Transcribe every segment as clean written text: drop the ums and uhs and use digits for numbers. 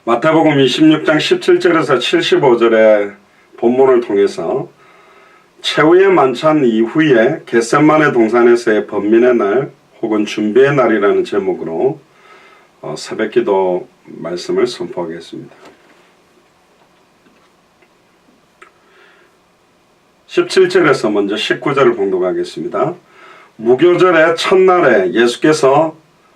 마태복음 26장 17절에서 75절의 본문을 통해서 최후의 만찬 이후에 겟세마네 동산에서의 번민의 날 혹은 준비의 날이라는 제목으로 새벽기도 말씀을 선포하겠습니다. 17절에서 먼저 19절을 봉독하겠습니다. 무교절의 첫날에 예수께서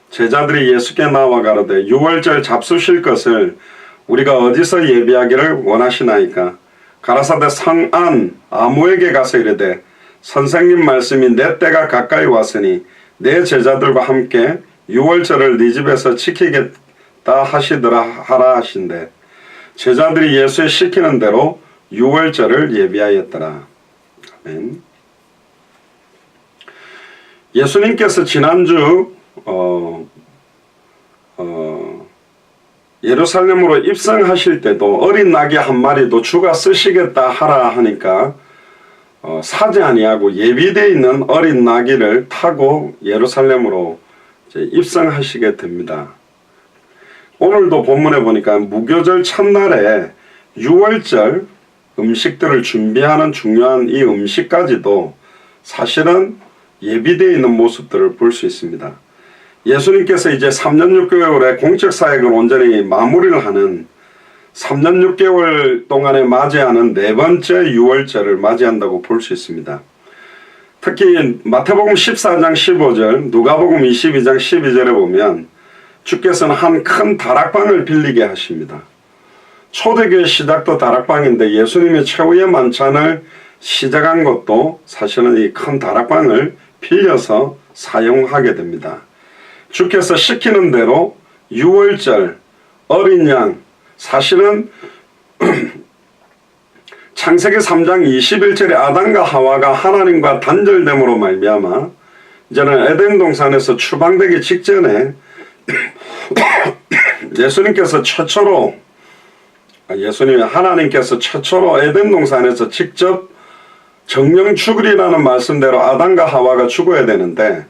제자들이 예수께 나와 가로되 유월절 잡수실 것을 우리가 어디서 예비하기를 원하시나이까? 가라사대 성 안 아무에게 가서 이르되 선생님 말씀이 내 때가 가까이 왔으니 내 제자들과 함께 유월절을 네 집에서 지키겠다 하시더라 하라 하신대 제자들이 예수의 시키는 대로 유월절을 예비하였더라. 아멘. 예수님께서 지난주 예루살렘으로 입성하실 때도 어린 나귀 한 마리도 주가 쓰시겠다 하라 하니까 사지 아니하고 예비되어 있는 어린 나귀를 타고 예루살렘으로 이제 입성하시게 됩니다. 오늘도 본문에 보니까 무교절 첫날에 유월절 음식들을 준비하는 중요한 이 음식까지도 사실은 예비되어 있는 모습들을 볼 수 있습니다. 예수님께서 이제 3년 6개월의 공적 사역을 온전히 마무리를 하는 3년 6개월 동안에 맞이하는 네 번째 유월절을 맞이한다고 볼 수 있습니다. 특히 마태복음 14장 15절, 누가복음 22장 12절에 보면 주께서는 한 큰 다락방을 빌리게 하십니다. 초대교회 시작도 다락방인데 예수님의 최후의 만찬을 시작한 것도 사실은 이 큰 다락방을 빌려서 사용하게 됩니다. 주께서 시키는 대로 유월절 어린 양 사실은 창세기 3장 21절에 아담과 하와가 하나님과 단절됨으로 말미암아 이제는 에덴 동산에서 추방되기 직전에 하나님께서 최초로 에덴 동산에서 직접 정령 죽으리라는 말씀대로 아담과 하와가 죽어야 되는데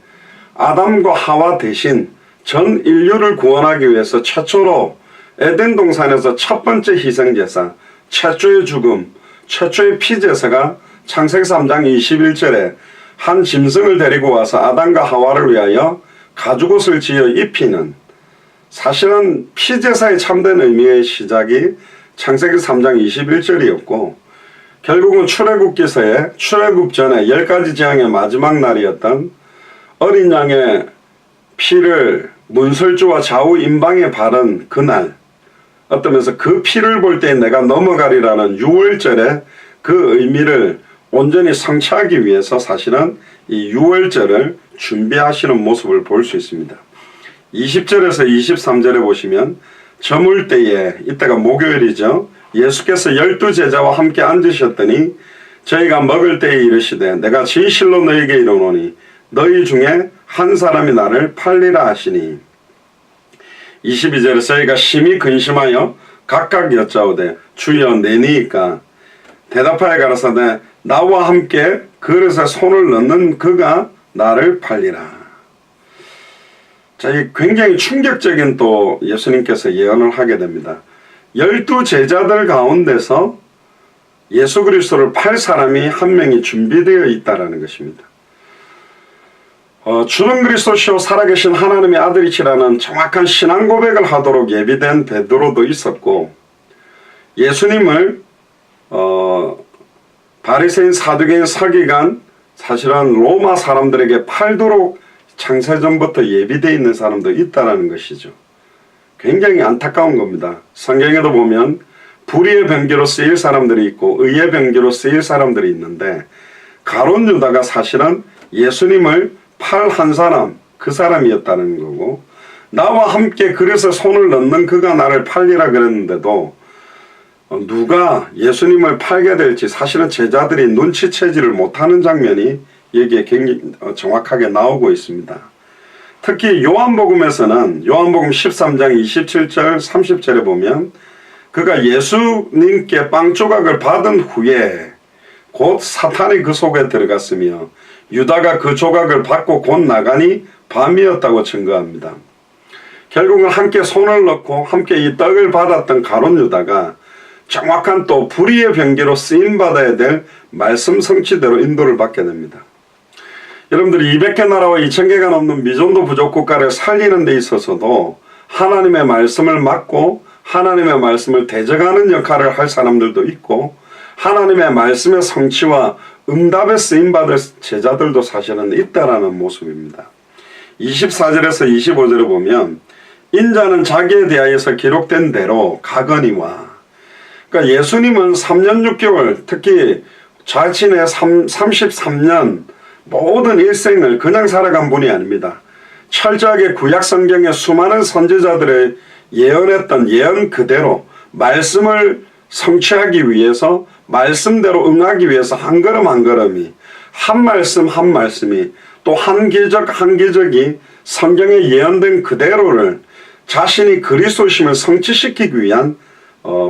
아담과 하와 대신 전 인류를 구원하기 위해서 최초로 에덴 동산에서 첫 번째 희생제사, 최초의 죽음, 최초의 피제사가 창세기 3장 21절에 한 짐승을 데리고 와서 아담과 하와를 위하여 가죽옷을 지어 입히는 사실은 피제사의 참된 의미의 시작이 창세기 3장 21절이었고 결국은 출애굽기서에 출애굽 전에 10가지 재앙의 마지막 날이었던 어린 양의 피를 문설주와 좌우 임방에 바른 그날 어떠면서 그 피를 볼 때 내가 넘어가리라는 유월절의 그 의미를 온전히 성취하기 위해서 사실은 이 유월절을 준비하시는 모습을 볼 수 있습니다. 20절에서 23절에 보시면 저물 때에 이때가 목요일이죠. 예수께서 12제자와 함께 앉으셨더니 저희가 먹을 때에 이르시되 내가 진실로 너희에게 이르노니 너희 중에 한 사람이 나를 팔리라 하시니 22절에 저희가 심히 근심하여 각각 여짜오되 주여 내니이까 대답하여 가라사대 나와 함께 그릇에 손을 넣는 그가 나를 팔리라. 자, 이 굉장히 충격적인 또 예수님께서 예언을 하게 됩니다. 12제자들 가운데서 예수 그리스도를 팔 사람이 한 명이 준비되어 있다는 것입니다. 주는 그리스도시요 살아계신 하나님의 아들이시라는 정확한 신앙 고백을 하도록 예비된 베드로도 있었고 예수님을 바리새인 사두개인 서기관 사실은 로마 사람들에게 팔도록 창세전부터 예비되어 있는 사람도 있다는 것이죠. 굉장히 안타까운 겁니다. 성경에도 보면 불의의 병기로 쓰일 사람들이 있고 의의 병기로 쓰일 사람들이 있는데 가룟 유다가 사실은 예수님을 팔 한 사람 그 사람이었다는 거고 나와 함께 그릇에 손을 넣는 그가 나를 팔리라 그랬는데도 누가 예수님을 팔게 될지 사실은 제자들이 눈치채지를 못하는 장면이 여기에 굉장히 정확하게 나오고 있습니다. 특히 요한복음에서는 요한복음 13장 27절 30절에 보면 그가 예수님께 빵 조각을 받은 후에 곧 사탄이 그 속에 들어갔으며 유다가 그 조각을 받고 곧 나가니 밤이었다고 증거합니다. 결국은 함께 손을 넣고 함께 이 떡을 받았던 가룟 유다가 정확한 또 불의의 병기로 쓰임받아야 될 말씀 성취대로 인도를 받게 됩니다. 여러분들이 200개 나라와 2000개가 넘는 미존도 부족 국가를 살리는 데 있어서도 하나님의 말씀을 맡고 하나님의 말씀을 대적하는 역할을 할 사람들도 있고 하나님의 말씀의 성취와 응답에 쓰임받을 제자들도 사실은 있다라는 모습입니다. 24절에서 25절을 보면 인자는 자기에 대하여서 기록된 대로 가거니와, 그러니까 예수님은 3년 6개월 특히 자신의 33년 모든 일생을 그냥 살아간 분이 아닙니다. 철저하게 구약 성경의 수많은 선지자들의 예언했던 예언 그대로 말씀을 성취하기 위해서 말씀대로 응하기 위해서 한 걸음 한 걸음이 한 말씀 한 말씀이 또 한 기적 한 기적이 성경에 예언된 그대로를 자신이 그리스도심을 성취시키기 위한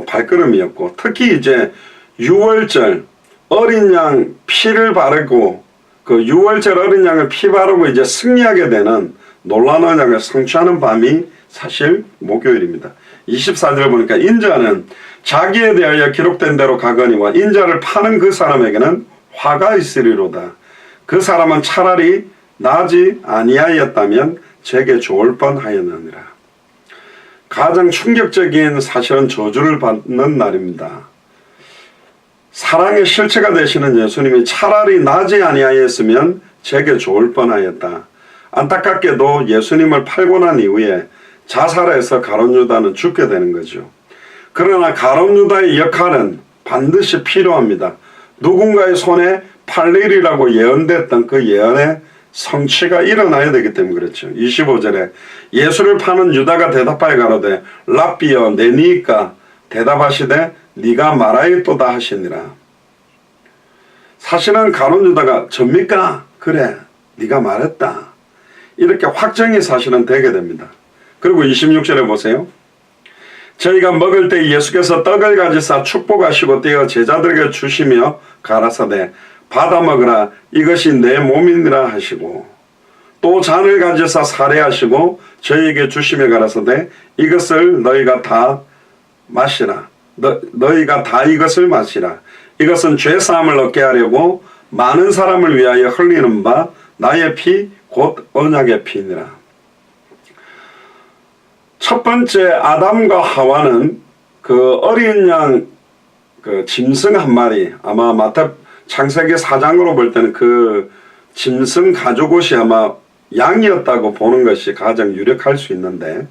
발걸음이었고, 특히 이제 유월절 어린 양 피를 바르고 그 유월절 어린 양을 피 바르고 이제 승리하게 되는 놀라운 언약을 성취하는 밤이 사실 목요일입니다. 24절 보니까 인자는 자기에 대하여 기록된 대로 가거니와 인자를 파는 그 사람에게는 화가 있으리로다. 그 사람은 차라리 나지 아니하였다면 제게 좋을 뻔하였느니라. 가장 충격적인 사실은 저주를 받는 날입니다. 사랑의 실체가 되시는 예수님이 차라리 나지 아니하였으면 제게 좋을 뻔하였다. 안타깝게도 예수님을 팔고 난 이후에 자살해서 가룟 유다는 죽게 되는 거죠. 그러나 가룟 유다의 역할은 반드시 필요합니다. 누군가의 손에 팔리리라고 예언됐던 그 예언의 성취가 일어나야 되기 때문에 그렇죠. 25절에 예수를 파는 유다가 대답하여 가로되 랍비여 내니까 대답하시되 네가 말하였도다 하시니라. 사실은 가룟 유다가 접니까? 그래 네가 말했다. 이렇게 확정이 사실은 되게 됩니다. 그리고 26절에 보세요. 저희가 먹을 때 예수께서 떡을 가지사 축복하시고 떼어 제자들에게 주시며 가라사대 받아 먹으라 이것이 내 몸이니라 하시고, 또 잔을 가지사 사례하시고 저희에게 주시며 가라사대 이것을 너희가 다 마시라. 너희가 다 이것을 마시라. 이것은 죄사함을 얻게 하려고 많은 사람을 위하여 흘리는 바 나의 피 곧 언약의 피니라. 첫 번째 아담과 하와는 그 어린 양 그 짐승 한 마리, 아마 창세기 4장으로 볼 때는 그 짐승 가죽옷이 아마 양이었다고 보는 것이 가장 유력할 수 있는데,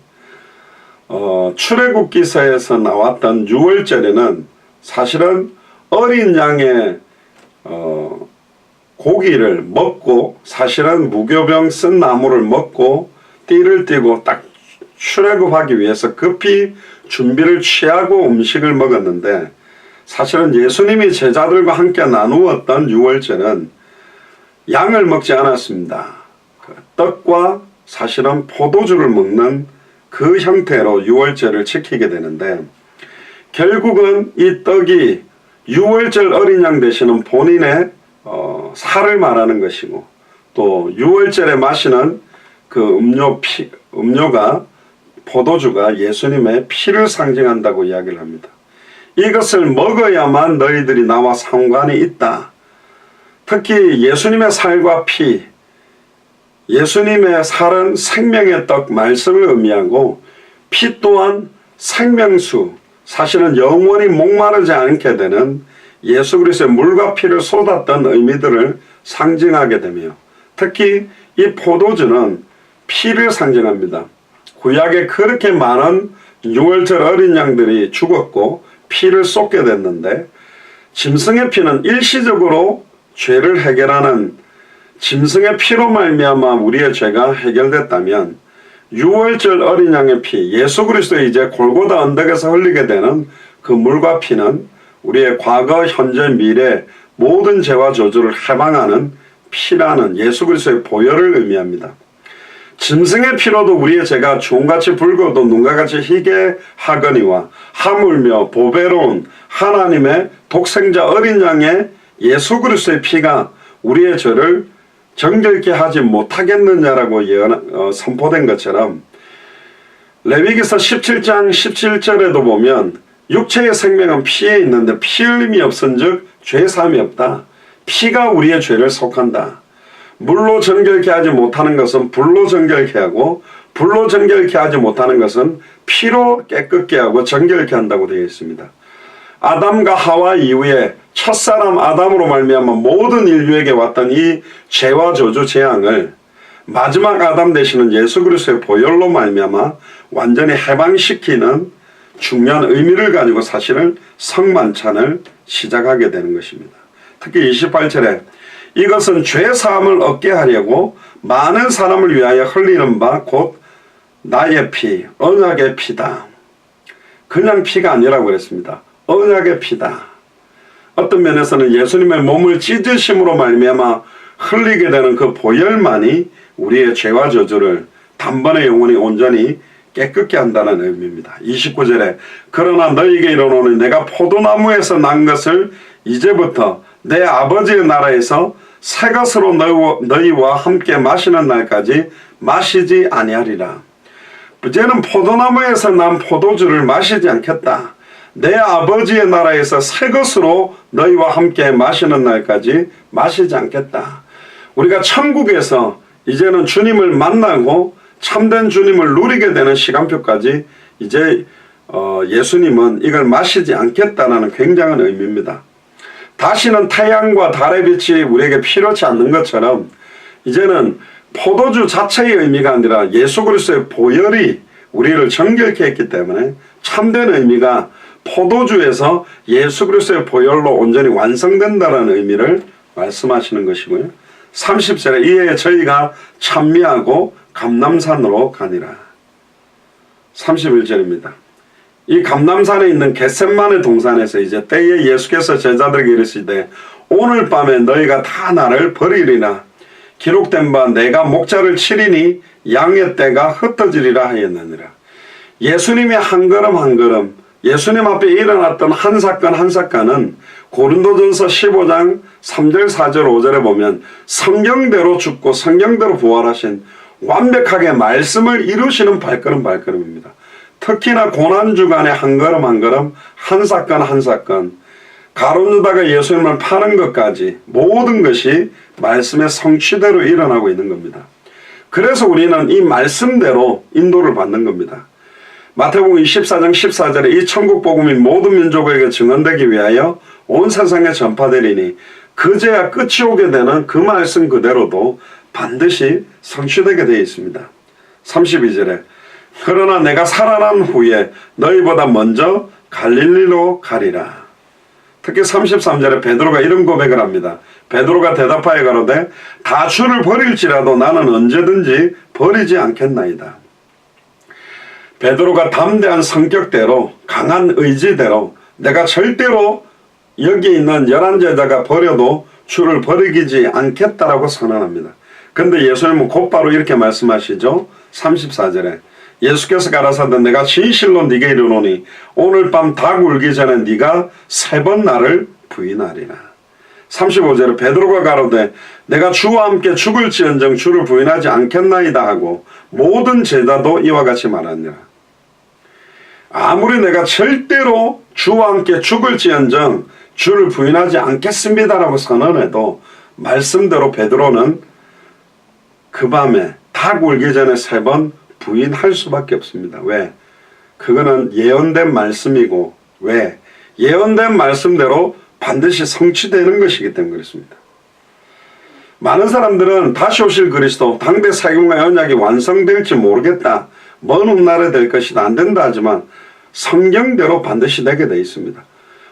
출애굽기서에서 나왔던 유월절에는 사실은 어린 양의 고기를 먹고 사실은 무교병 쓴 나무를 먹고 띠를 띠고 딱 출애굽하기 위해서 급히 준비를 취하고 음식을 먹었는데, 사실은 예수님이 제자들과 함께 나누었던 유월절은 양을 먹지 않았습니다. 그 떡과 사실은 포도주를 먹는 그 형태로 유월절을 지키게 되는데, 결국은 이 떡이 유월절 어린 양 되시는 본인의 살을 말하는 것이고, 또 유월절에 마시는 그 음료가 포도주가 예수님의 피를 상징한다고 이야기를 합니다. 이것을 먹어야만 너희들이 나와 상관이 있다. 특히 예수님의 살과 피, 예수님의 살은 생명의 떡 말씀을 의미하고 피 또한 생명수, 사실은 영원히 목마르지 않게 되는 예수 그리스도의 물과 피를 쏟았던 의미들을 상징하게 되며, 특히 이 포도주는 피를 상징합니다. 구약에 그렇게 많은 유월절 어린 양들이 죽었고 피를 쏟게 됐는데, 짐승의 피는 일시적으로 죄를 해결하는, 짐승의 피로 말미암아 우리의 죄가 해결됐다면 유월절 어린 양의 피, 예수 그리스도의 이제 골고다 언덕에서 흘리게 되는 그 물과 피는 우리의 과거, 현재, 미래 모든 죄와 저주를 해방하는 피라는 예수 그리스도의 보혈을 의미합니다. 짐승의 피로도 우리의 죄가 주홍같이 붉어도 눈과 같이 희게 하거니와 하물며 보배로운 하나님의 독생자 어린 양의 예수 그리스도의 피가 우리의 죄를 정결케 하지 못하겠느냐라고 선포된 것처럼, 레위기서 17장 17절에도 보면 육체의 생명은 피에 있는데 피 흘림이 없은즉 죄 사함이 없다. 피가 우리의 죄를 속한다. 물로 정결케 하지 못하는 것은 불로 정결케 하고 불로 정결케 하지 못하는 것은 피로 깨끗게 하고 정결케 한다고 되어 있습니다. 아담과 하와 이후에 첫사람 아담으로 말미암아 모든 인류에게 왔던 이 죄와 저주 재앙을 마지막 아담 되시는 예수 그리스도의 보혈로 말미암아 완전히 해방시키는 중요한 의미를 가지고 사실은 성만찬을 시작하게 되는 것입니다. 특히 28절에 이것은 죄 사함을 얻게 하려고 많은 사람을 위하여 흘리는 바 곧 나의 피, 언약의 피다. 그냥 피가 아니라고 그랬습니다. 언약의 피다. 어떤 면에서는 예수님의 몸을 찢으심으로 말미암아 흘리게 되는 그 보혈만이 우리의 죄와 저주를 단번에 영원히 온전히 깨끗게 한다는 의미입니다. 29절에 그러나 너희에게 이르노니 내가 포도나무에서 난 것을 이제부터 내 아버지의 나라에서 새 것으로 너희와 함께 마시는 날까지 마시지 아니하리라. 이제는 포도나무에서 난 포도주를 마시지 않겠다. 내 아버지의 나라에서 새 것으로 너희와 함께 마시는 날까지 마시지 않겠다. 우리가 천국에서 이제는 주님을 만나고 참된 주님을 누리게 되는 시간표까지 이제 예수님은 이걸 마시지 않겠다는 굉장한 의미입니다. 다시는 태양과 달의 빛이 우리에게 필요치 않는 것처럼 이제는 포도주 자체의 의미가 아니라 예수 그리스도의 보혈이 우리를 정결케 했기 때문에 참된 의미가 포도주에서 예수 그리스도의 보혈로 온전히 완성된다는 의미를 말씀하시는 것이고요. 30절에 이에 저희가 찬미하고 감람산으로 가니라. 31절입니다. 이 감람산에 있는 겟셋마네 동산에서 이제 때에 예수께서 제자들에게 이르시되 오늘 밤에 너희가 다 나를 버리리라. 기록된 바 내가 목자를 치리니 양의 떼가 흩어지리라 하였느니라. 예수님의 한 걸음 한 걸음 예수님 앞에 일어났던 한 사건 한 사건은 고린도전서 15장 3절 4절 5절에 보면 성경대로 죽고 성경대로 부활하신 완벽하게 말씀을 이루시는 발걸음 발걸음입니다. 특히나 고난주간의 한 걸음 한 걸음 한 사건 한 사건 가룟유다가 예수님을 파는 것까지 모든 것이 말씀의 성취대로 일어나고 있는 겁니다. 그래서 우리는 이 말씀대로 인도를 받는 겁니다. 마태복음 24장 14절에 이 천국 복음이 모든 민족에게 증언되기 위하여 온 세상에 전파되리니 그제야 끝이 오게 되는 그 말씀 그대로도 반드시 성취되게 되어 있습니다. 32절에 그러나 내가 살아난 후에 너희보다 먼저 갈릴리로 가리라. 특히 33절에 베드로가 이런 고백을 합니다. 베드로가 대답하여 가로되 다 주를 버릴지라도 나는 언제든지 버리지 않겠나이다. 베드로가 담대한 성격대로 강한 의지대로 내가 절대로 여기 있는 11제자가 버려도 주를 버리지 않겠다라고 선언합니다. 근데 예수님은 곧바로 이렇게 말씀하시죠. 34절에 예수께서 가라사대 내가 진실로 네게 이르노니 오늘 밤 닭 울기 전에 네가 3번 나를 부인하리라. 35절에 베드로가 가로되 내가 주와 함께 죽을지언정 주를 부인하지 않겠나이다 하고 모든 제자도 이와 같이 말하니라. 아무리 내가 절대로 주와 함께 죽을지언정 주를 부인하지 않겠습니다라고 선언해도 말씀대로 베드로는 그 밤에 닭 울기 전에 3번 부인할 수밖에 없습니다. 왜? 그거는 예언된 말씀이고 왜? 예언된 말씀대로 반드시 성취되는 것이기 때문에 그렇습니다. 많은 사람들은 다시 오실 그리스도 당대 세금과 언약이 완성될지 모르겠다. 먼 훗날에 될 것이다. 안 된다 하지만 성경대로 반드시 되게 되어 있습니다.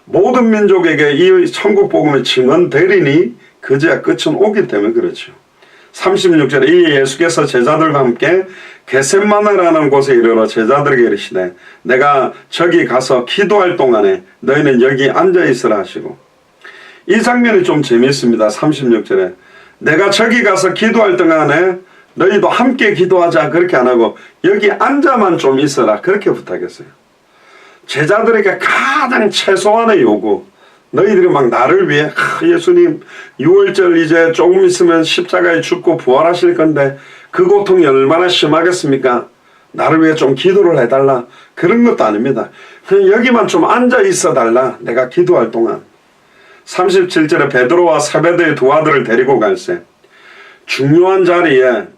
모든 민족에게 이 천국 복음이 증언되리니 그제야 끝은 오기 때문에 그렇죠. 36절에 이 예수께서 제자들과 함께 겟셋마네라는 곳에 이르러 제자들에게 이르시되 내가 저기 가서 기도할 동안에 너희는 여기 앉아있으라 하시고 이 장면이 좀 재미있습니다. 36절에 내가 저기 가서 기도할 동안에 너희도 함께 기도하자 그렇게 안 하고 여기 앉아만 좀 있어라 그렇게 부탁했어요. 제자들에게 가장 최소한의 요구 너희들이 막 나를 위해 예수님 6월절 이제 조금 있으면 십자가에 죽고 부활하실 건데 그 고통이 얼마나 심하겠습니까? 나를 위해 좀 기도를 해달라. 그런 것도 아닙니다. 그냥 여기만 좀 앉아 있어 달라. 내가 기도할 동안. 37절에 베드로와 세베대의 두 아들을 데리고 갈새. 중요한 자리에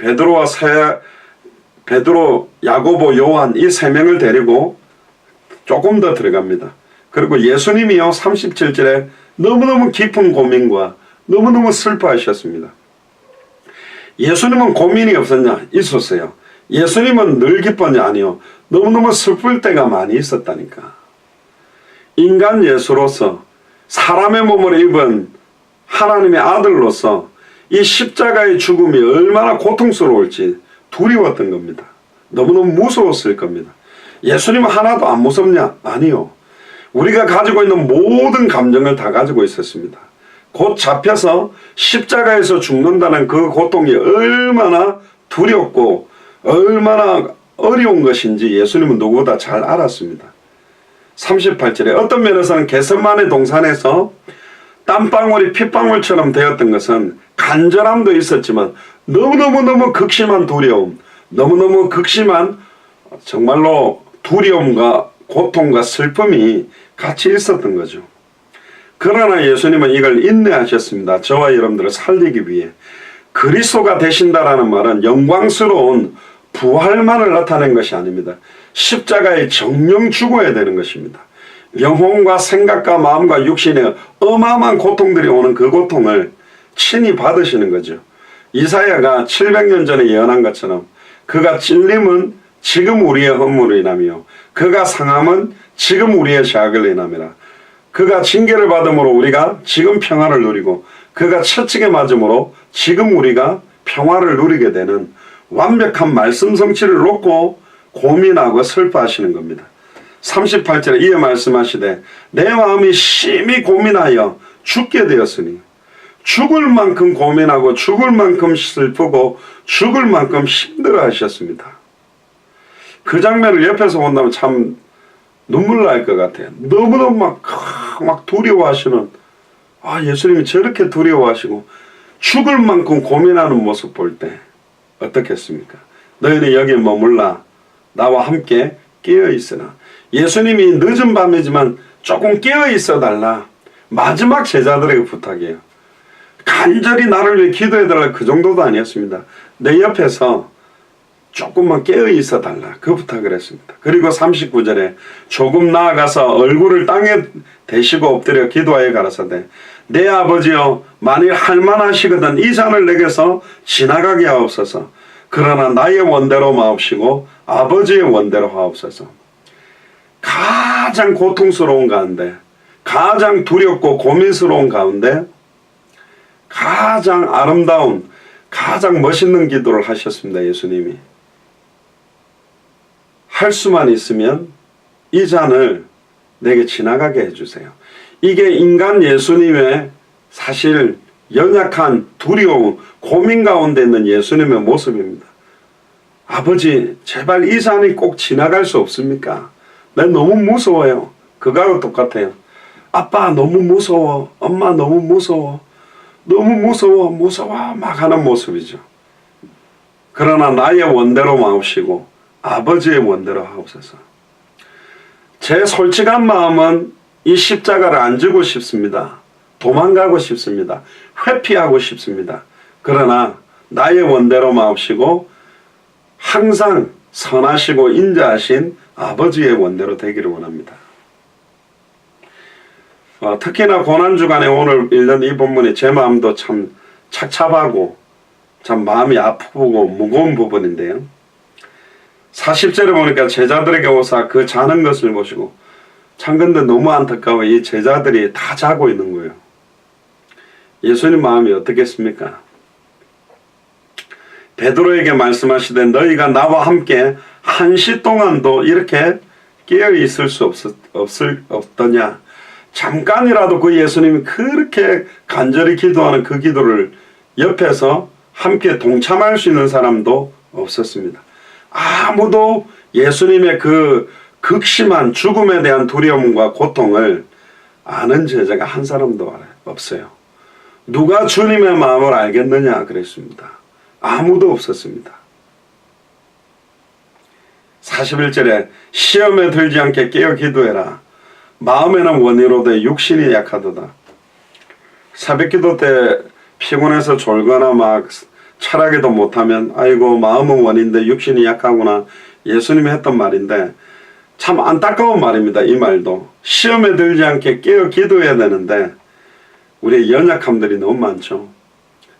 베드로, 야고보, 요한 이 세 명을 데리고 조금 더 들어갑니다. 그리고 예수님이요 37절에 너무너무 깊은 고민과 너무너무 슬퍼하셨습니다. 예수님은 고민이 없었냐? 있었어요. 예수님은 늘 기뻤냐? 아니요. 너무너무 슬플 때가 많이 있었다니까. 인간 예수로서 사람의 몸을 입은 하나님의 아들로서 이 십자가의 죽음이 얼마나 고통스러울지 두려웠던 겁니다. 너무너무 무서웠을 겁니다. 예수님은 하나도 안 무섭냐? 아니요. 우리가 가지고 있는 모든 감정을 다 가지고 있었습니다. 곧 잡혀서 십자가에서 죽는다는 그 고통이 얼마나 두렵고 얼마나 어려운 것인지 예수님은 누구보다 잘 알았습니다. 38절에 어떤 면에서는 겟세마네 동산에서 땀방울이 핏방울처럼 되었던 것은 간절함도 있었지만 너무너무 극심한 두려움, 너무너무 극심한 정말로 두려움과 고통과 슬픔이 같이 있었던 거죠. 그러나 예수님은 이걸 인내하셨습니다. 저와 여러분들을 살리기 위해. 그리스도가 되신다라는 말은 영광스러운 부활만을 나타낸 것이 아닙니다. 십자가에 정령 죽어야 되는 것입니다. 영혼과 생각과 마음과 육신에 어마어마한 고통들이 오는 그 고통을 친히 받으시는 거죠. 이사야가 700년 전에 예언한 것처럼 그가 찔림은 지금 우리의 허물을 인하며 그가 상함은 지금 우리의 죄악을 인함이라. 그가 징계를 받음으로 우리가 지금 평화를 누리고 그가 채찍에 맞음으로 지금 우리가 평화를 누리게 되는 완벽한 말씀 성취를 놓고 고민하고 슬퍼하시는 겁니다. 38절에 이에 말씀하시되 내 마음이 심히 고민하여 죽게 되었으니 죽을 만큼 고민하고 죽을 만큼 슬프고 죽을 만큼 힘들어 하셨습니다. 그 장면을 옆에서 본다면 참 눈물 날 것 같아요. 너무너무 막 두려워하시는, 예수님이 저렇게 두려워하시고 죽을 만큼 고민하는 모습 볼 때 어떻겠습니까? 너희는 여기에 머물라 나와 함께 깨어 있으라. 예수님이 늦은 밤이지만 조금 깨어 있어 달라. 마지막 제자들에게 부탁해요. 간절히 나를 위해 기도해 달라. 그 정도도 아니었습니다. 내 옆에서 조금만 깨어 있어 달라. 그 부탁을 했습니다. 그리고 39절에 조금 나아가서 얼굴을 땅에 대시고 엎드려 기도하여 가라사대 내 아버지여 만일 할만하시거든 이 잔을 내게서 지나가게 하옵소서. 그러나 나의 원대로 마옵시고 아버지의 원대로 하옵소서. 가장 고통스러운 가운데, 가장 두렵고 고민스러운 가운데 가장 아름다운, 가장 멋있는 기도를 하셨습니다. 예수님이. 할 수만 있으면 이 잔을 내게 지나가게 해주세요. 이게 인간 예수님의 사실 연약한 두려움, 고민 가운데 있는 예수님의 모습입니다. 아버지, 제발 이 잔이 꼭 지나갈 수 없습니까? 난 너무 무서워요. 그거하고 똑같아요. 아빠 너무 무서워. 엄마 너무 무서워. 너무 무서워. 무서워. 막 하는 모습이죠. 그러나 나의 원대로 마옵시고 아버지의 원대로 하옵소서. 제 솔직한 마음은 이 십자가를 안 지고 싶습니다. 도망가고 싶습니다. 회피하고 싶습니다. 그러나 나의 원대로 마옵시고 항상 선하시고 인자하신 아버지의 원대로 되기를 원합니다. 특히나 고난주간에 오늘 읽는 이 본문이 제 마음도 참 착잡하고 참 마음이 아프고 무거운 부분인데요. 40절에 보니까 제자들에게 오사 그 자는 것을 보시고 참 근데 너무 안타까워 이 제자들이 다 자고 있는 거예요. 예수님 마음이 어떻겠습니까? 베드로에게 말씀하시되 너희가 나와 함께 1시 동안도 이렇게 깨어 있을 수 없더냐. 잠깐이라도 그 예수님이 그렇게 간절히 기도하는 그 기도를 옆에서 함께 동참할 수 있는 사람도 없었습니다. 아무도 예수님의 그 극심한 죽음에 대한 두려움과 고통을 아는 제자가 한 사람도 없어요. 누가 주님의 마음을 알겠느냐 그랬습니다. 아무도 없었습니다. 41절에 시험에 들지 않게 깨어 기도해라. 마음에는 원이로되 육신이 약하도다. 새벽기도 때 피곤해서 졸거나 막 철하기도 못하면 아이고 마음은 원인데 육신이 약하구나. 예수님이 했던 말인데 참 안타까운 말입니다. 이 말도. 시험에 들지 않게 깨어 기도해야 되는데 우리의 연약함들이 너무 많죠.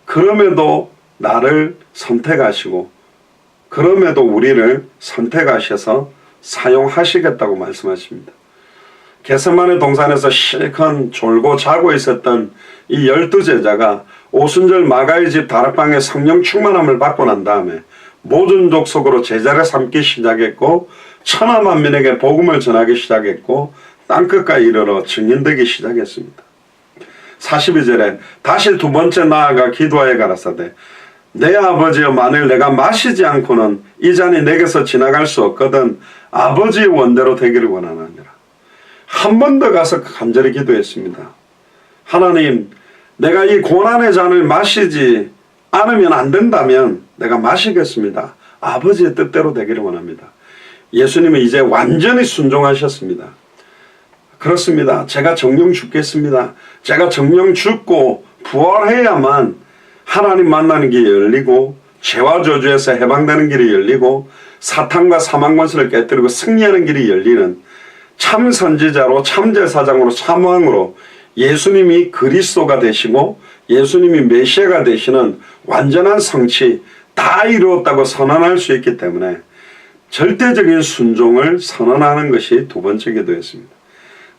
그럼에도 나를 선택하시고 그럼에도 우리를 선택하셔서 사용하시겠다고 말씀하십니다. 겟세마네 동산에서 실컷 졸고 자고 있었던 이 12제자가 오순절 마가의 집 다락방에 성령 충만함을 받고 난 다음에 모든 족속으로 제자를 삼기 시작했고 천하만민에게 복음을 전하기 시작했고 땅끝까지 이르러 증인되기 시작했습니다. 42절에 다시 두 번째 나아가 기도하여 가라사대 내 아버지여 만일 내가 마시지 않고는 이 잔이 내게서 지나갈 수 없거든 아버지의 원대로 되기를 원하느니라. 한 번 더 가서 간절히 기도했습니다. 하나님, 내가 이 고난의 잔을 마시지 않으면 안 된다면 내가 마시겠습니다. 아버지의 뜻대로 되기를 원합니다. 예수님은 이제 완전히 순종하셨습니다. 그렇습니다. 제가 정령 죽겠습니다. 제가 정령 죽고 부활해야만 하나님 만나는 길이 열리고 죄와 저주에서 해방되는 길이 열리고 사탄과 사망 권세를 깨뜨리고 승리하는 길이 열리는 참 선지자로 참 제사장으로 참 왕으로 예수님이 그리스도가 되시고 예수님이 메시아가 되시는 완전한 성취 다 이루었다고 선언할 수 있기 때문에 절대적인 순종을 선언하는 것이 두 번째 기도였습니다.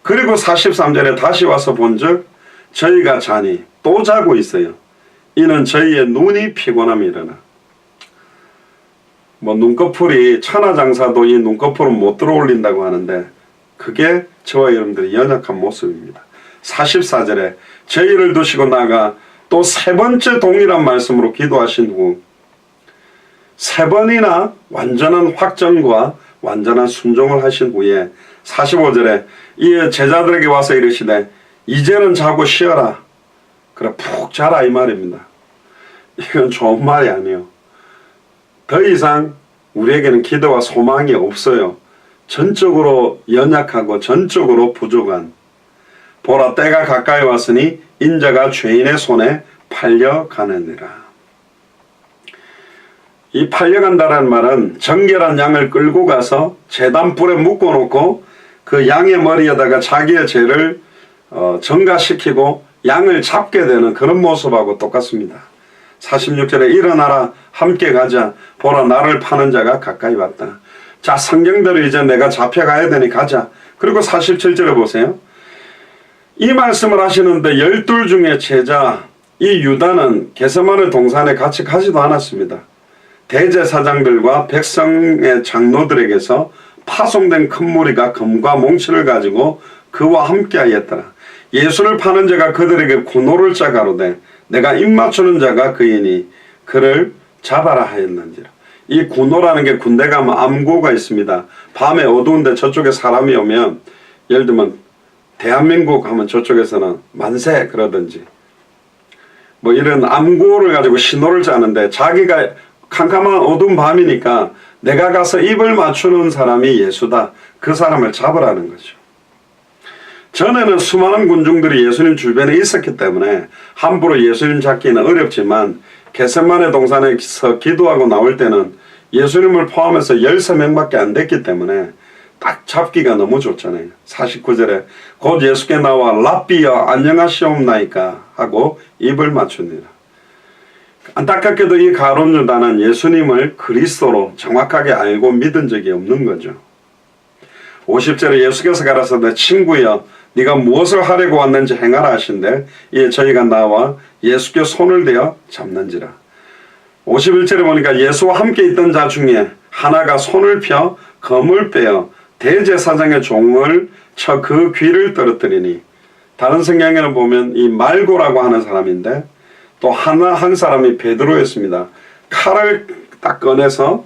그리고 43절에 다시 와서 본즉 저희가 자니 또 자고 있어요. 이는 저희의 눈이 피곤함이라나. 눈꺼풀이 천하장사도 이 눈꺼풀은 못 들어올린다고 하는데 그게 저와 여러분들의 연약한 모습입니다. 44절에 저희를 두시고 나가 또 세 번째 동일한 말씀으로 기도하신 후 세 번이나 완전한 확정과 완전한 순종을 하신 후에 45절에 이 제자들에게 와서 이르시되 이제는 자고 쉬어라. 그래 푹 자라 이 말입니다. 이건 좋은 말이 아니에요. 더 이상 우리에게는 기도와 소망이 없어요. 전적으로 연약하고 전적으로 부족한 보라 때가 가까이 왔으니 인자가 죄인의 손에 팔려가느니라. 이 팔려간다라는 말은 정결한 양을 끌고 가서 제단불에 묶어놓고 그 양의 머리에다가 자기의 죄를 전가시키고 양을 잡게 되는 그런 모습하고 똑같습니다. 46절에 일어나라 함께 가자 보라 나를 파는 자가 가까이 왔다. 자 성경대로 이제 내가 잡혀가야 되니 가자. 그리고 47절에 보세요. 이 말씀을 하시는데 12 중에 제자 이 유다는 겟세마네 동산에 같이 가지도 않았습니다. 대제사장들과 백성의 장로들에게서 파송된 큰 무리가 금과 몽치를 가지고 그와 함께 하였더라. 예수를 파는 자가 그들에게 군호를 짜가로되 내가 입맞추는 자가 그이니 그를 잡아라 하였는지라. 이 군호라는 게 군대 가면 암고가 있습니다. 밤에 어두운데 저쪽에 사람이 오면 예를 들면 대한민국 하면 저쪽에서는 만세 그러든지 이런 암고를 가지고 신호를 짜는데 자기가 캄캄한 어두운 밤이니까 내가 가서 입을 맞추는 사람이 예수다. 그 사람을 잡으라는 거죠. 전에는 수많은 군중들이 예수님 주변에 있었기 때문에 함부로 예수님 잡기는 어렵지만 겟세마네 동산에서 기도하고 나올 때는 예수님을 포함해서 13명밖에 안 됐기 때문에 딱 잡기가 너무 좋잖아요. 49절에 곧 예수께 나와 랍비여 안녕하시옵나이까 하고 입을 맞춥니다. 안타깝게도 이 가룟 유다는 예수님을 그리스도로 정확하게 알고 믿은 적이 없는 거죠. 50절에 예수께서 가라사대 친구여 네가 무엇을 하려고 왔는지 행하라 하신대 이에 저희가 나와 예수께 손을 대어 잡는지라. 51절에 보니까 예수와 함께 있던 자 중에 하나가 손을 펴 검을 빼어 대제사장의 종을 쳐 그 귀를 떨어뜨리니 다른 성경에는 보면 이 말고라고 하는 사람인데 또 한 사람이 베드로였습니다. 칼을 딱 꺼내서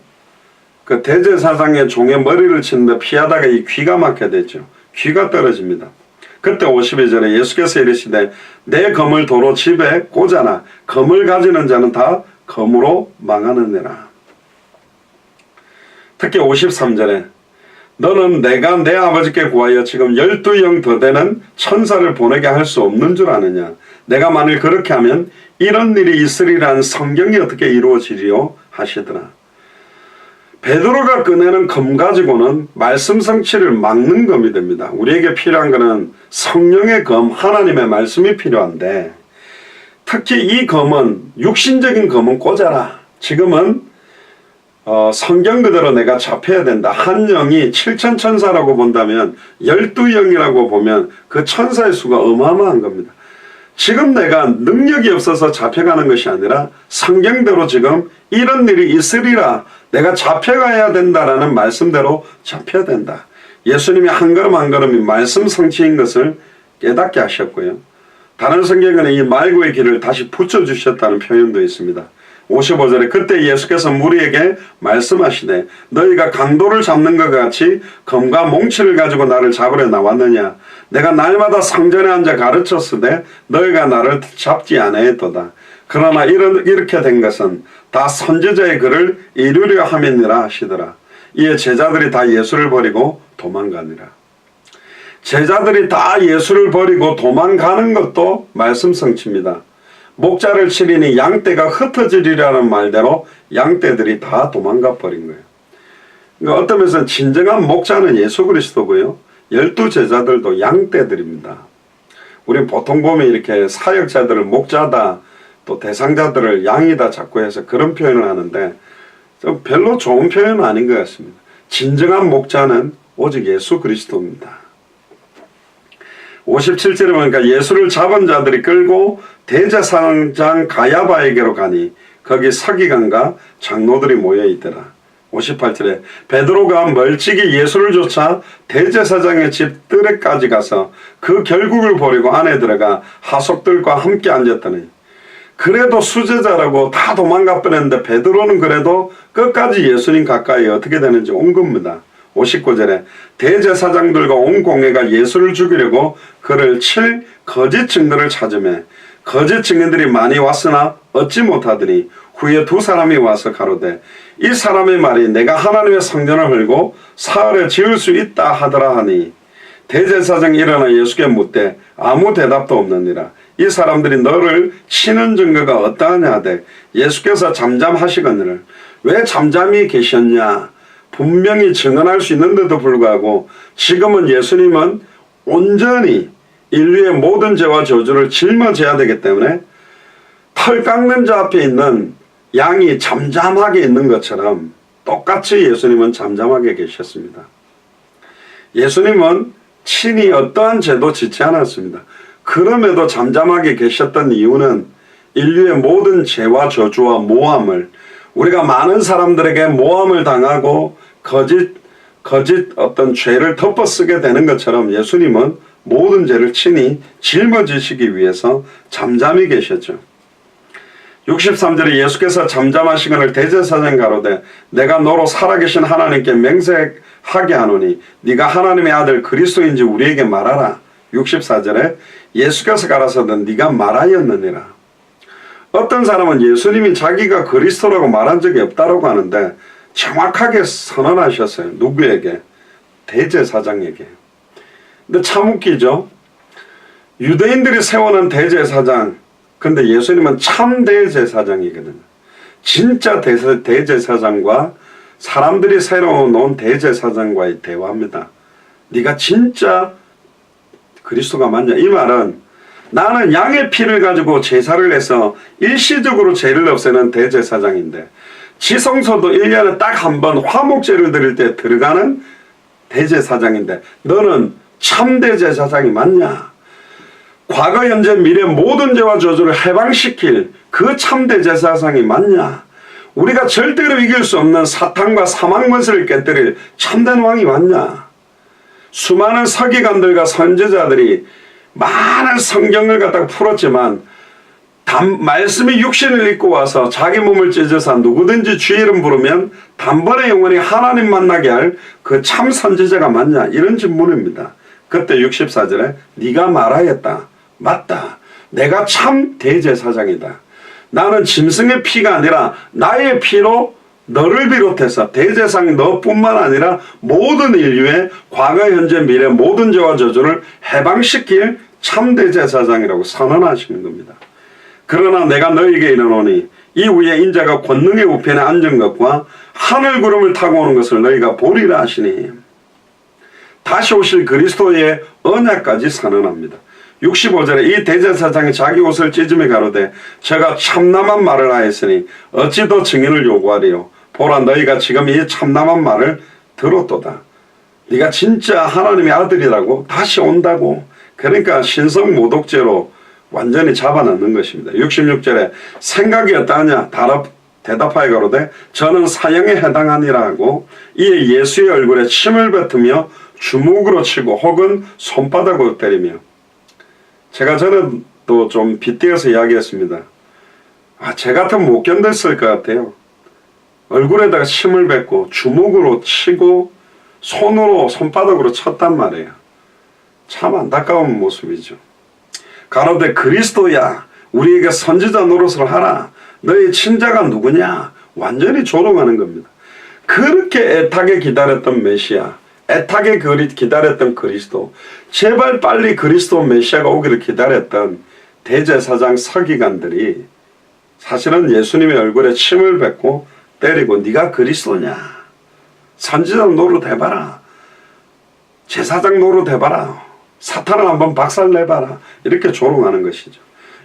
그 대제사장의 종의 머리를 치는데 피하다가 이 귀가 막게 되죠. 귀가 떨어집니다. 그때 52절에 예수께서 이르시되 내 검을 도로 집에 꽂아라. 검을 가지는 자는 다 검으로 망하느니라. 특히 53절에 너는 내가 내 아버지께 구하여 지금 12영 더 되는 천사를 보내게 할 수 없는 줄 아느냐. 내가 만일 그렇게 하면 이런 일이 있으리라는 성경이 어떻게 이루어지리요 하시더라. 베드로가 꺼내는 검 가지고는 말씀 성취를 막는 검이 됩니다. 우리에게 필요한 것은 성령의 검, 하나님의 말씀이 필요한데 특히 이 검은 육신적인 검은 꽂아라. 지금은 성경 그대로 내가 잡혀야 된다. 한 영이 7천 천사라고 본다면 12영이라고 보면 그 천사의 수가 어마어마한 겁니다. 지금 내가 능력이 없어서 잡혀가는 것이 아니라 성경대로 지금 이런 일이 있으리라 내가 잡혀가야 된다라는 말씀대로 잡혀야 된다. 예수님이 한 걸음 한 걸음이 말씀 성취인 것을 깨닫게 하셨고요. 다른 성경에는 이 말고의 길을 다시 붙여주셨다는 표현도 있습니다. 55절에 그때 예수께서 무리에게 말씀하시되 너희가 강도를 잡는 것 같이 검과 몽치를 가지고 나를 잡으려 나왔느냐. 내가 날마다 상전에 앉아 가르쳤으되 너희가 나를 잡지 아니하였도다. 그러나 이렇게 된 것은 다 선지자의 글을 이루려 함이니라 하시더라. 이에 제자들이 다 예수를 버리고 도망가니라. 제자들이 다 예수를 버리고 도망가는 것도 말씀 성취입니다. 목자를 치리니 양떼가 흩어지리라는 말대로 양떼들이 다 도망가 버린 거예요. 그러니까 어떤 면에서는 진정한 목자는 예수 그리스도고요. 12제자들도 양떼들입니다. 우리는 보통 보면 이렇게 사역자들을 목자다 또 대상자들을 양이다 자꾸 해서 그런 표현을 하는데 좀 별로 좋은 표현은 아닌 것 같습니다. 진정한 목자는 오직 예수 그리스도입니다. 57절에 보니까 예수를 잡은 자들이 끌고 대제사장 가야바에게로 가니 거기 서기관과 장로들이 모여 있더라. 58절에 베드로가 멀찍이 예수를 쫓아 대제사장의 집 뜰에까지 가서 그 결국을 보려고 안에 들어가 하속들과 함께 앉았더니 그래도 수제자라고 다 도망가 뻔했는데 베드로는 그래도 끝까지 예수님 가까이 어떻게 되는지 온 겁니다. 59절에 대제사장들과 온 공회가 예수를 죽이려고 그를 칠 거짓 증거를 찾으며 거짓 증인들이 많이 왔으나 얻지 못하더니 후에 두 사람이 와서 가로되 이 사람의 말이 내가 하나님의 성전을 헐고 사흘에 지을 수 있다 하더라 하니 대제사장이 일어나 예수께 묻되 아무 대답도 없느니라. 이 사람들이 너를 치는 증거가 어떠하냐 하되 예수께서 잠잠하시거니를 왜 잠잠히 계셨냐. 분명히 증언할 수 있는데도 불구하고 지금은 예수님은 온전히 인류의 모든 죄와 저주를 짊어져야 되기 때문에 털 깎는 자 앞에 있는 양이 잠잠하게 있는 것처럼 똑같이 예수님은 잠잠하게 계셨습니다. 예수님은 친히 어떠한 죄도 짓지 않았습니다. 그럼에도 잠잠하게 계셨던 이유는 인류의 모든 죄와 저주와 모함을 우리가 많은 사람들에게 모함을 당하고 거짓 어떤 죄를 덮어쓰게 되는 것처럼 예수님은 모든 죄를 친히 짊어지시기 위해서 잠잠히 계셨죠. 63절에 예수께서 잠잠하시거늘 대제사장 가로되 내가 너로 살아계신 하나님께 맹세하게 하노니 네가 하나님의 아들 그리스도인지 우리에게 말하라. 64절에 예수께서 가라사대 네가 말하였느니라. 어떤 사람은 예수님이 자기가 그리스도라고 말한 적이 없다라고 하는데 정확하게 선언하셨어요. 누구에게? 대제사장에게. 근데 참 웃기죠. 유대인들이 세우는 대제사장, 근데 예수님은 참 대제사장이거든요. 진짜 대제사장과 사람들이 새로 놓은 대제사장과의 대화입니다. 네가 진짜 그리스도가 맞냐? 이 말은 나는 양의 피를 가지고 제사를 해서 일시적으로 죄를 없애는 대제사장인데 지성소도 1년에 딱 한 번 화목제를 드릴 때 들어가는 대제사장인데 너는 참 대제사장이 맞냐? 과거 현재 미래 모든 죄와 저주를 해방시킬 그 참 대제사장이 맞냐? 우리가 절대로 이길 수 없는 사탄과 사망권세를 깨뜨릴 참된 왕이 맞냐? 수많은 서기관들과 선지자들이 많은 성경을 갖다가 풀었지만 말씀이 육신을 입고 와서 자기 몸을 찢어서 누구든지 주 이름 부르면 단번에 영원히 하나님 만나게 할 그 참 선지자가 맞냐? 이런 질문입니다. 그때 64절에 네가 말하였다. 맞다. 내가 참 대제사장이다. 나는 짐승의 피가 아니라 나의 피로 너를 비롯해서 대제사장 너뿐만 아니라 모든 인류의 과거 현재 미래 모든 죄와 저주를 해방시킬 참대 제사장이라고 선언하시는 겁니다. 그러나 내가 너에게 이르노니 이후에 인자가 권능의 우편에 앉은 것과 하늘 구름을 타고 오는 것을 너희가 보리라 하시니 다시 오실 그리스도의 언약까지 선언합니다. 65절에 이 대제사장이 자기 옷을 찢으며 가로되 제가 참남한 말을 하였으니 어찌 더 증인을 요구하리요. 보라 너희가 지금 이 참남한 말을 들었도다. 네가 진짜 하나님의 아들이라고 다시 온다고. 그러니까 신성 모독죄로 완전히 잡아넣는 것입니다. 66절에 생각이 어떠하냐 대답하여 가로되 저는 사형에 해당하니라 하고 이에 예수의 얼굴에 침을 뱉으며 주먹으로 치고 혹은 손바닥으로 때리며 제가 전에도 좀 빗대어서 이야기했습니다. 제 같으면 못 견뎠을 것 같아요. 얼굴에다가 침을 뱉고 주먹으로 치고 손으로 손바닥으로 쳤단 말이에요. 참 안타까운 모습이죠. 가로되 그리스도야 우리에게 선지자 노릇을 하라. 너희 친자가 누구냐? 완전히 조롱하는 겁니다. 그렇게 애타게 기다렸던 메시아, 애타게 기다렸던 그리스도, 제발 빨리 그리스도 메시아가 오기를 기다렸던 대제사장 서기관들이 사실은 예수님의 얼굴에 침을 뱉고 때리고 네가 그리스도냐? 선지자 노릇해봐라. 제사장 노릇해봐라. 사탄을 한번 박살내봐라. 이렇게 조롱하는 것이죠.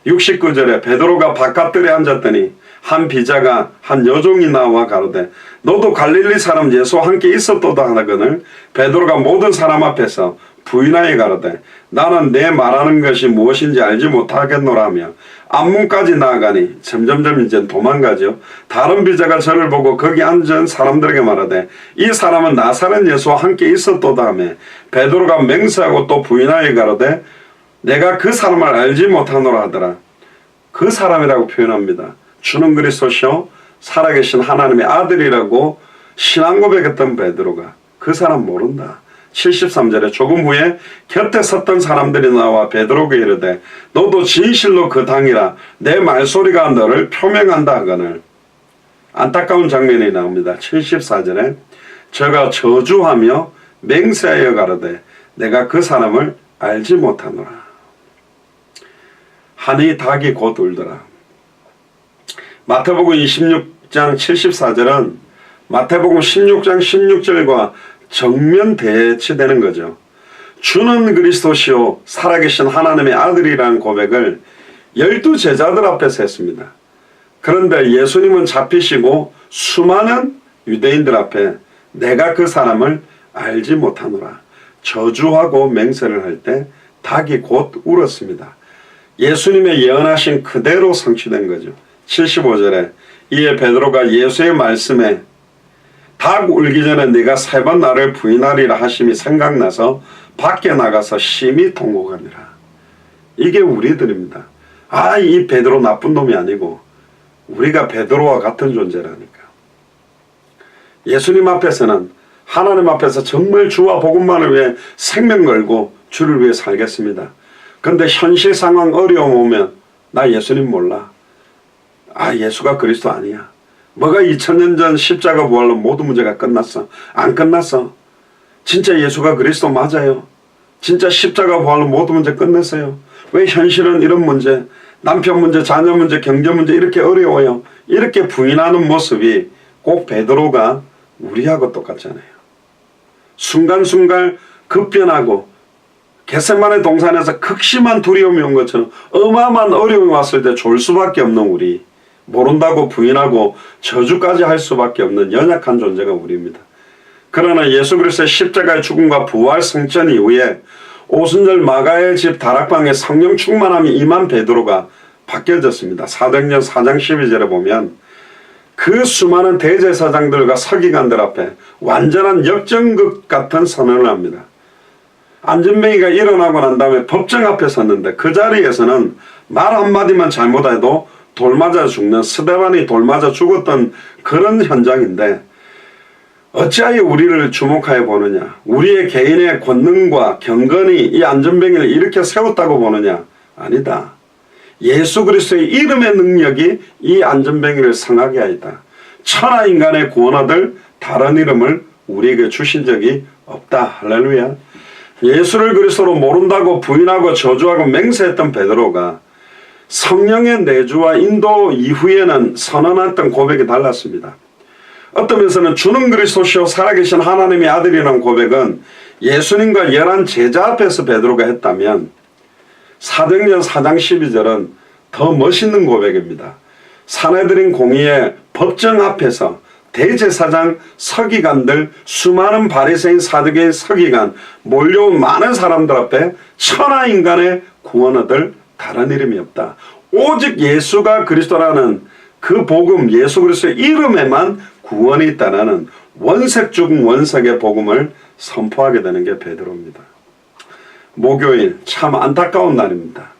69절에 베드로가 바깥들에 앉았더니 한 비자가 한 여종이 나와 가로되 너도 갈릴리 사람 예수와 함께 있었도다 하거늘 베드로가 모든 사람 앞에서 부인하여 가로되 나는 내 말하는 것이 무엇인지 알지 못하겠노라 하며 앞문까지 나아가니 점점점 이제 도망가죠. 다른 비자가 저를 보고 거기 앉은 사람들에게 말하되 이 사람은 나사렛 예수와 함께 있었도다 하며 베드로가 맹세하고 또 부인하여 가로되 내가 그 사람을 알지 못하노라 하더라. 그 사람이라고 표현합니다. 주는 그리스도시요 살아계신 하나님의 아들이라고 신앙 고백했던 베드로가 그 사람 모른다. 73절에 조금 후에 곁에 섰던 사람들이 나와 베드로에게 이르되 너도 진실로 그 당이라 내 말소리가 너를 표명한다 하거늘. 안타까운 장면이 나옵니다. 74절에 저가 저주하며 맹세하여 가로되 내가 그 사람을 알지 못하노라. 하니 닭이 곧 울더라. 마태복음 26장 74절은 마태복음 16장 16절과 정면 대치되는 거죠. 주는 그리스도시요 살아계신 하나님의 아들이라는 고백을 12제자들 앞에서 했습니다. 그런데 예수님은 잡히시고 수많은 유대인들 앞에 내가 그 사람을 알지 못하노라 저주하고 맹세를 할 때 닭이 곧 울었습니다. 예수님의 예언하신 그대로 성취된 거죠. 75절에 이에 베드로가 예수의 말씀에 닭 울기 전에 네가 3번 나를 부인하리라 하심이 생각나서 밖에 나가서 심히 통곡하니라. 이게 우리들입니다. 이 베드로 나쁜 놈이 아니고 우리가 베드로와 같은 존재라니까. 예수님 앞에서는 하나님 앞에서 정말 주와 복음만을 위해 생명 걸고 주를 위해 살겠습니다. 근데 현실 상황 어려움 오면 나 예수님 몰라. 예수가 그리스도 아니야. 뭐가 2000년 전 십자가 부활로 모든 문제가 끝났어? 안 끝났어. 진짜 예수가 그리스도 맞아요. 진짜 십자가 부활로 모든 문제 끝냈어요. 왜 현실은 이런 문제, 남편 문제, 자녀 문제, 경제 문제 이렇게 어려워요? 이렇게 부인하는 모습이 꼭 베드로가 우리하고 똑같잖아요. 순간순간 급변하고 겟세마네 동산에서 극심한 두려움이 온 것처럼 어마어마한 어려움이 왔을 때 졸 수밖에 없는 우리, 모른다고 부인하고 저주까지 할 수밖에 없는 연약한 존재가 우리입니다. 그러나 예수 그리스도의 십자가의 죽음과 부활 승천 이후에 오순절 마가의 집 다락방에 성령 충만함이 임한 베드로가 바뀌어졌습니다. 사도행전 4장 12절에 보면 그 수많은 대제사장들과 서기관들 앞에 완전한 역전극 같은 선언을 합니다. 안전뱅이가 일어나고 난 다음에 법정 앞에 섰는데 그 자리에서는 말 한마디만 잘못해도 돌 맞아 죽는, 스데반이 돌 맞아 죽었던 그런 현장인데 어찌하여 우리를 주목하여 보느냐? 우리의 개인의 권능과 경건이 이 안전뱅이를 일으켜 세웠다고 보느냐? 아니다. 예수 그리스도의 이름의 능력이 이 안전뱅이를 성하게 하였다. 천하 인간의 구원 얻을 다른 이름을 우리에게 주신 적이 없다. 할렐루야. 예수를 그리스도로 모른다고 부인하고 저주하고 맹세했던 베드로가 성령의 내주와 인도 이후에는 선언했던 고백이 달랐습니다. 어떤 면에서는 주는 그리스도시요 살아계신 하나님의 아들이라는 고백은 예수님과 11 제자 앞에서 베드로가 했다면 사도행전 4장 12절은 더 멋있는 고백입니다. 산헤드린 공의의 법정 앞에서 대제사장 서기관들, 수많은 바리새인 사두개인 서기관, 몰려온 많은 사람들 앞에 천하 인간의 구원 얻을 다른 이름이 없다. 오직 예수가 그리스도라는 그 복음, 예수 그리스도의 이름에만 구원이 있다는 원색 죽은 원색의 복음을 선포하게 되는 게 베드로입니다. 목요일 참 안타까운 날입니다.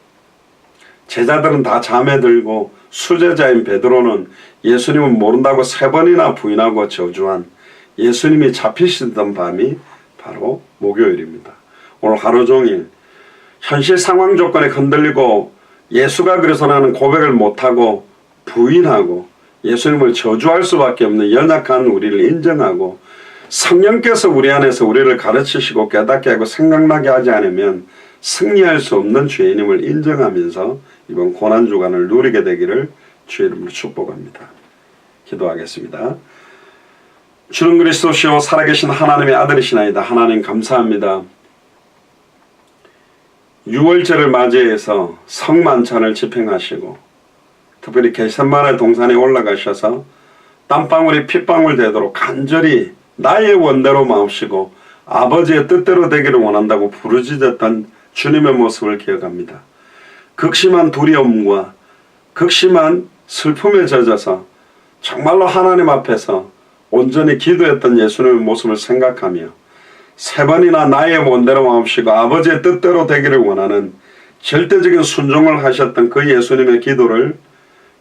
제자들은 다 잠에 들고 수제자인 베드로는 예수님을 모른다고 3번이나 부인하고 저주한 예수님이 잡히시던 밤이 바로 목요일입니다. 오늘 하루 종일 현실 상황 조건에 흔들리고 예수가 그리스도라는 고백을 못하고 부인하고 예수님을 저주할 수밖에 없는 연약한 우리를 인정하고 성령께서 우리 안에서 우리를 가르치시고 깨닫게 하고 생각나게 하지 않으면 승리할 수 없는 죄인임을 인정하면서 이번 고난주간을 누리게 되기를 주의 이름으로 축복합니다. 기도하겠습니다. 주는 그리스도시요 살아계신 하나님의 아들이시나이다. 하나님 감사합니다. 6월절을 맞이해서 성만찬을 집행하시고 특별히 겟세마네 동산에 올라가셔서 땀방울이 핏방울 되도록 간절히 나의 원대로 마옵시고 아버지의 뜻대로 되기를 원한다고 부르짖었던 주님의 모습을 기억합니다. 극심한 두려움과 극심한 슬픔에 젖어서 정말로 하나님 앞에서 온전히 기도했던 예수님의 모습을 생각하며 3번이나 나의 원대로 마옵시고 아버지의 뜻대로 되기를 원하는 절대적인 순종을 하셨던 그 예수님의 기도를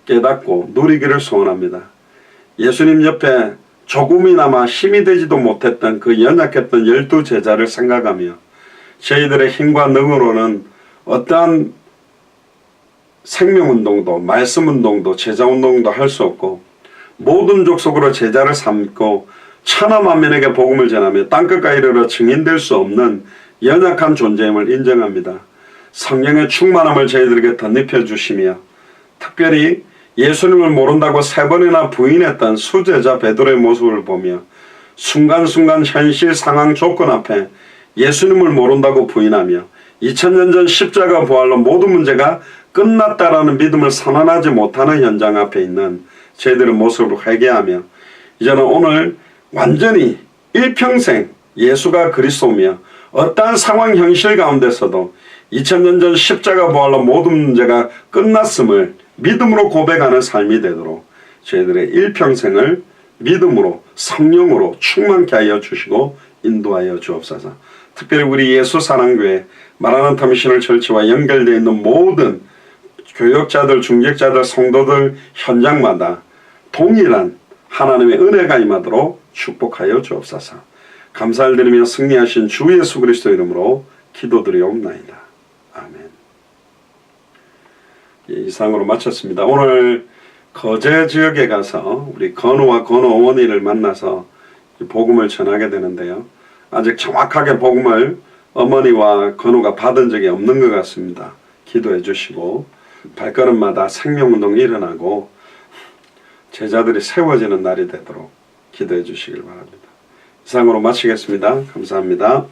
깨닫고 누리기를 소원합니다. 예수님 옆에 조금이나마 힘이 되지도 못했던 그 연약했던 12 제자를 생각하며 저희들의 힘과 능으로는 어떠한 생명운동도 말씀운동도 제자운동도 할 수 없고 모든 족속으로 제자를 삼고 천하만민에게 복음을 전하며 땅끝까지 이르러 증인될 수 없는 연약한 존재임을 인정합니다. 성령의 충만함을 저희들에게 덧입혀 주시며 특별히 예수님을 모른다고 3번이나 부인했던 수제자 베드로의 모습을 보며 순간순간 현실 상황 조건 앞에 예수님을 모른다고 부인하며 2000년 전 십자가 부활로 모든 문제가 끝났다라는 믿음을 선언하지 못하는 현장 앞에 있는 저희들의 모습으로 회개하며 이제는 오늘 완전히 일평생 예수가 그리스도며 어떠한 상황 현실 가운데서도 2000년 전 십자가 부활로 모든 문제가 끝났음을 믿음으로 고백하는 삶이 되도록 저희들의 일평생을 믿음으로 성령으로 충만케 하여 주시고 인도하여 주옵소서. 특별히 우리 예수사랑교회 마라나타 미션을 철치와 연결되어 있는 모든 교역자들, 중직자들, 성도들 현장마다 동일한 하나님의 은혜가 임하도록 축복하여 주옵소서. 감사를 드리며 승리하신 주 예수 그리스도 이름으로 기도드리옵나이다. 아멘. 예, 이상으로 마쳤습니다. 오늘 거제 지역에 가서 우리 건우와 건우 어머니를 만나서 복음을 전하게 되는데요. 아직 정확하게 복음을 어머니와 건우가 받은 적이 없는 것 같습니다. 기도해 주시고 발걸음마다 생명운동이 일어나고 제자들이 세워지는 날이 되도록 기도해 주시길 바랍니다. 이상으로 마치겠습니다. 감사합니다.